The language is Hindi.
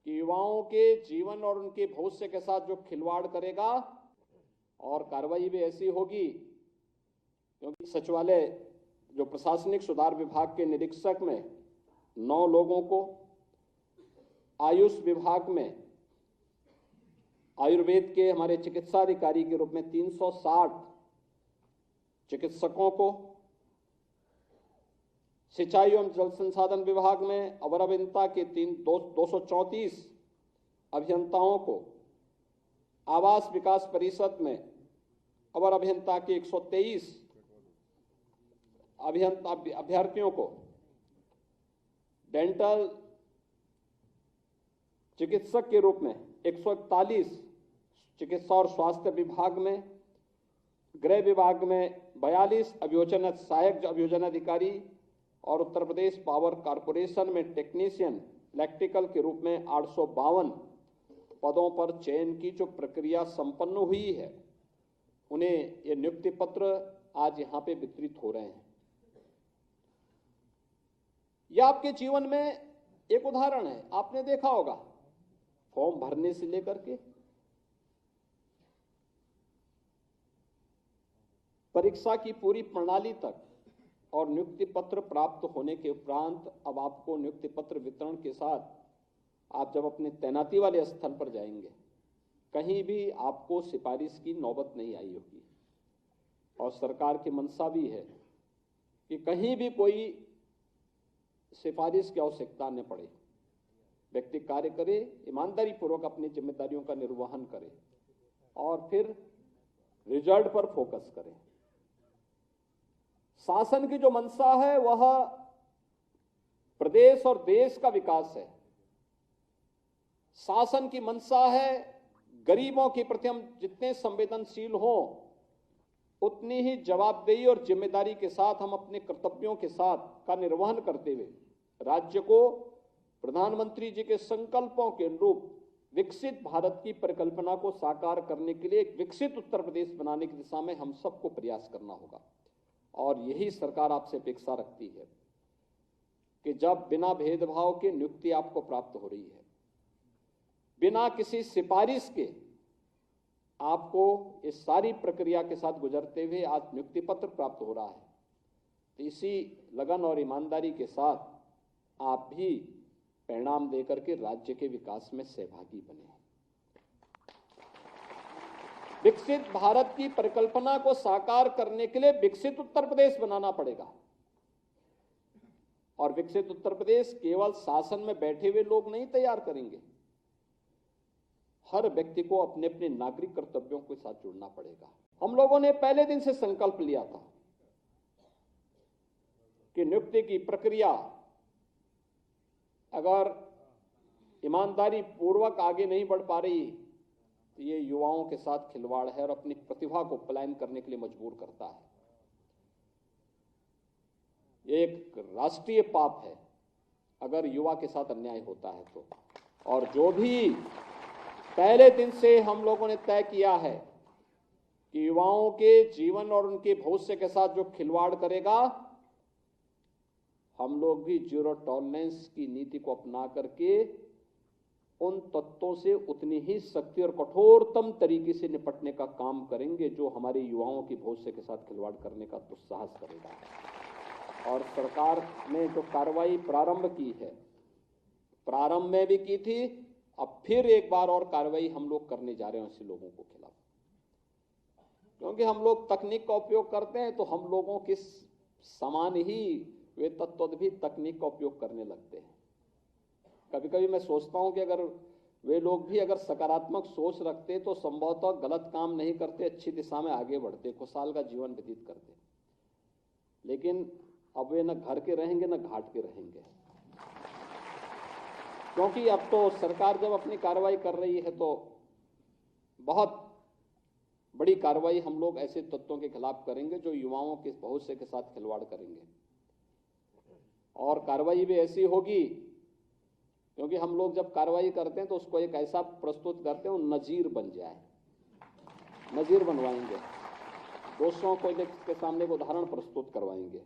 कि युवाओं के जीवन और उनके भविष्य के साथ जो खिलवाड़ करेगा, और कार्रवाई भी ऐसी होगी क्योंकि सचिवालय जो प्रशासनिक सुधार विभाग के निरीक्षक में 9 लोगों को, आयुष विभाग में आयुर्वेद के हमारे चिकित्सा अधिकारी के रूप में 360 चिकित्सकों को, सिंचाई एवं जल संसाधन विभाग में अवर अभियंता के 234 अभियंताओं को, आवास विकास परिषद में अवर अभियंता के 123 अभ्यर्थियों को, डेंटल चिकित्सक के रूप में 141 चिकित्सा और स्वास्थ्य विभाग में, गृह विभाग में 42 अभियोजन सहायक अभियोजन अधिकारी और उत्तर प्रदेश पावर कॉरपोरेशन में टेक्नीशियन इलेक्ट्रिकल के रूप में 852 पदों पर चयन की जो प्रक्रिया संपन्न हुई है, उन्हें ये नियुक्ति पत्र आज यहां पे वितरित हो रहे हैं। यह आपके जीवन में एक उदाहरण है। आपने देखा होगा फॉर्म भरने से लेकर के परीक्षा की पूरी प्रणाली तक और नियुक्ति पत्र प्राप्त होने के उपरांत अब आपको नियुक्ति पत्र वितरण के साथ आप जब अपने तैनाती वाले स्थल पर जाएंगे, कहीं भी आपको सिफारिश की नौबत नहीं आई होगी। और सरकार की मंशा भी है कि कहीं भी कोई सिफारिश की आवश्यकता न पड़े, व्यक्ति कार्य करे, ईमानदारी पूर्वक अपनी जिम्मेदारियों का निर्वहन करे और फिर रिजल्ट पर फोकस करे। शासन की जो मंशा है वह प्रदेश और देश का विकास है। शासन की मंशा है गरीबों के प्रति हम जितने संवेदनशील हों, उतनी ही जवाबदेही और जिम्मेदारी के साथ हम अपने कर्तव्यों के साथ का निर्वहन करते हुए राज्य को प्रधानमंत्री जी के संकल्पों के अनुरूप विकसित भारत की परिकल्पना को साकार करने के लिए एक विकसित उत्तर प्रदेश बनाने की दिशा में हम सबको प्रयास करना होगा। और यही सरकार आपसे अपेक्षा रखती है कि जब बिना भेदभाव के नियुक्ति आपको प्राप्त हो रही है, बिना किसी सिफारिश के आपको इस सारी प्रक्रिया के साथ गुजरते हुए आज नियुक्ति पत्र प्राप्त हो रहा है, तो इसी लगन और ईमानदारी के साथ आप भी परिणाम देकर के राज्य के विकास में सहभागी बने। विकसित भारत की परिकल्पना को साकार करने के लिए विकसित उत्तर प्रदेश बनाना पड़ेगा। और विकसित उत्तर प्रदेश केवल शासन में बैठे हुए लोग नहीं तैयार करेंगे, हर व्यक्ति को अपने अपने नागरिक कर्तव्यों के साथ जुड़ना पड़ेगा। हम लोगों ने पहले दिन से संकल्प लिया था कि नियुक्ति की प्रक्रिया अगर ईमानदारी पूर्वक आगे नहीं बढ़ पा रही तो ये युवाओं के साथ खिलवाड़ है और अपनी प्रतिभा को पलायन करने के लिए मजबूर करता है। ये एक राष्ट्रीय पाप है अगर युवा के साथ अन्याय होता है तो। और जो भी पहले दिन से हम लोगों ने तय किया है कि युवाओं के जीवन और उनके भविष्य के साथ जो खिलवाड़ करेगा, हम लोग भी जीरो टॉलरेंस की नीति को अपना करके उन तत्वों से उतनी ही सख्ती और कठोरतम तरीके से निपटने का काम करेंगे जो हमारे युवाओं के भविष्य के साथ खिलवाड़ करने का दुस्साहस करेगा। और सरकार ने जो कार्रवाई प्रारंभ की है, प्रारंभ में भी की थी, अब फिर एक बार और कार्रवाई हम लोग करने जा रहे हैं ऐसे लोगों को खिलाफ। क्योंकि हम लोग तकनीक का उपयोग करते हैं तो हम लोगों के समान ही वे तत्व भी तकनीक का उपयोग करने लगते हैं। कभी कभी मैं सोचता हूं कि अगर वे लोग भी अगर सकारात्मक सोच रखते तो संभवतः गलत काम नहीं करते, अच्छी दिशा में आगे बढ़ते, खुशहाल का जीवन व्यतीत करते। लेकिन अब वे न घर के रहेंगे न घाट के रहेंगे, क्योंकि अब तो सरकार जब अपनी कार्रवाई कर रही है तो बहुत बड़ी कार्रवाई हम लोग ऐसे तत्वों के खिलाफ करेंगे जो युवाओं के भविष्य के साथ खिलवाड़ करेंगे। और कार्रवाई भी ऐसी होगी क्योंकि हम लोग जब कार्रवाई करते हैं तो उसको एक ऐसा प्रस्तुत करते हैं वो नजीर बन जाए, नजीर बनवाएंगे, दोषों को के सामने एक उदाहरण प्रस्तुत करवाएंगे।